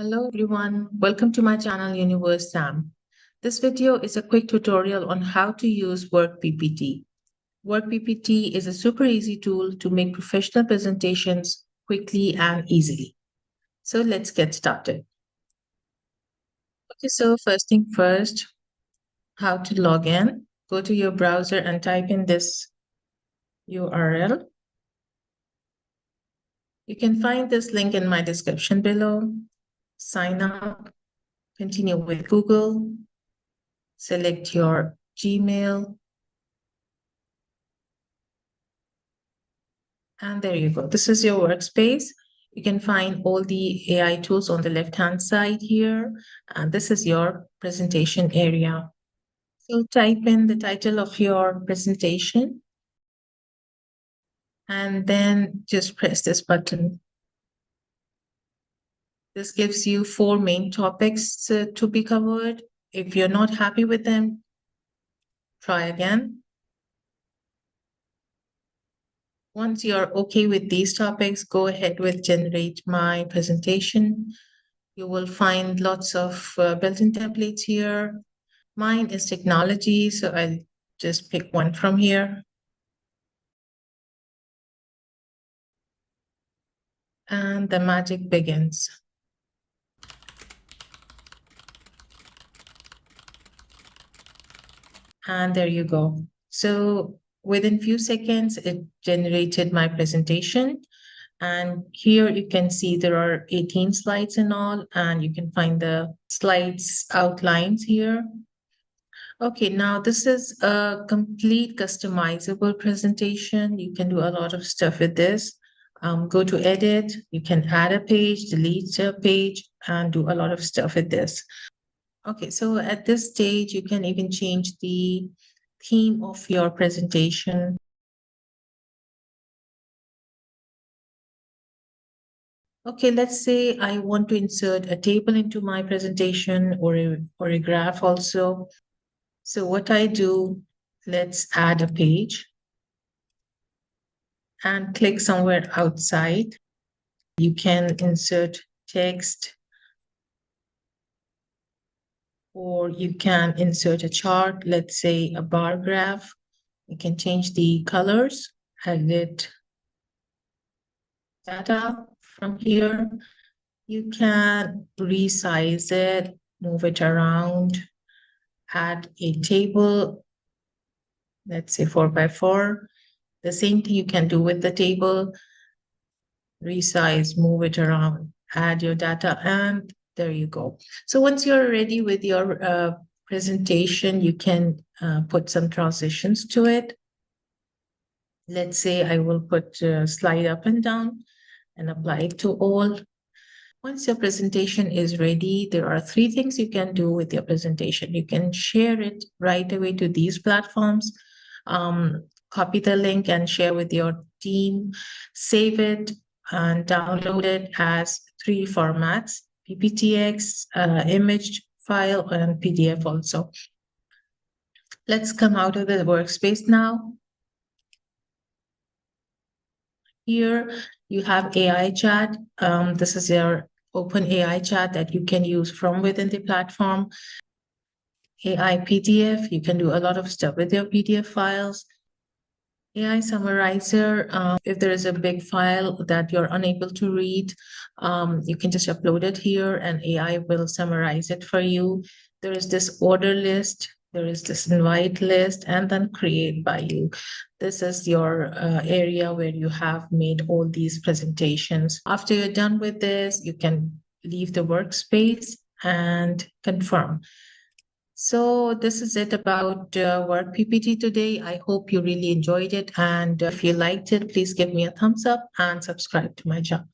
Hello everyone, welcome to my channel Universe Sam. This video is a quick tutorial on how to use WorkPPT. WorkPPT is a super easy tool to make professional presentations quickly and easily. So let's get started. Okay, so first thing first, how to log in. Go to your browser and type in this URL. You can find this link in my description below. Sign up, continue with Google, select your Gmail, and there you go. This is your workspace. You can find all the AI tools on the left-hand side here. And this is your presentation area. So type in the title of your presentation and then just press this button. This gives you 4 main topics to be covered. If you're not happy with them, try again. Once you're okay with these topics, go ahead with generate my presentation. You will find lots of built-in templates here. Mine is technology, so I'll just pick one from here. And the magic begins. And there you go. So within few seconds, it generated my presentation. And here you can see there are 18 slides in all, and you can find the slides outlines here. Okay, now this is a complete customizable presentation. You can do a lot of stuff with this. Go to edit, you can add a page, delete a page, and do a lot of stuff with this. Okay, so at this stage, you can even change the theme of your presentation. Okay, let's say I want to insert a table into my presentation or a graph also. So what I do, let's add a page and click somewhere outside. You can insert text or you can insert a chart, let's say a bar graph. You can change the colors, edit data from here. You can resize it, move it around, add a table, let's say 4x4. The same thing you can do with the table, resize, move it around, add your data, and there you go. So once you're ready with your presentation, you can put some transitions to it. Let's say I will put slide up and down and apply it to all. Once your presentation is ready, there are 3 things you can do with your presentation. You can share it right away to these platforms, copy the link and share with your team, save it and download it as 3 formats, PPTX, image file, and PDF also. Let's come out of the workspace now. Here you have AI chat. This is your open AI chat that you can use from within the platform. AI PDF, you can do a lot of stuff with your PDF files. AI summarizer, if there is a big file that you're unable to read, you can just upload it here and AI will summarize it for you. There is this order list, there is this invite list, and then create by you. This is your area where you have made all these presentations. After you're done with this, you can leave the workspace and confirm. So this is it about Work PPT today. I hope you really enjoyed it. And if you liked it, please give me a thumbs up and subscribe to my channel.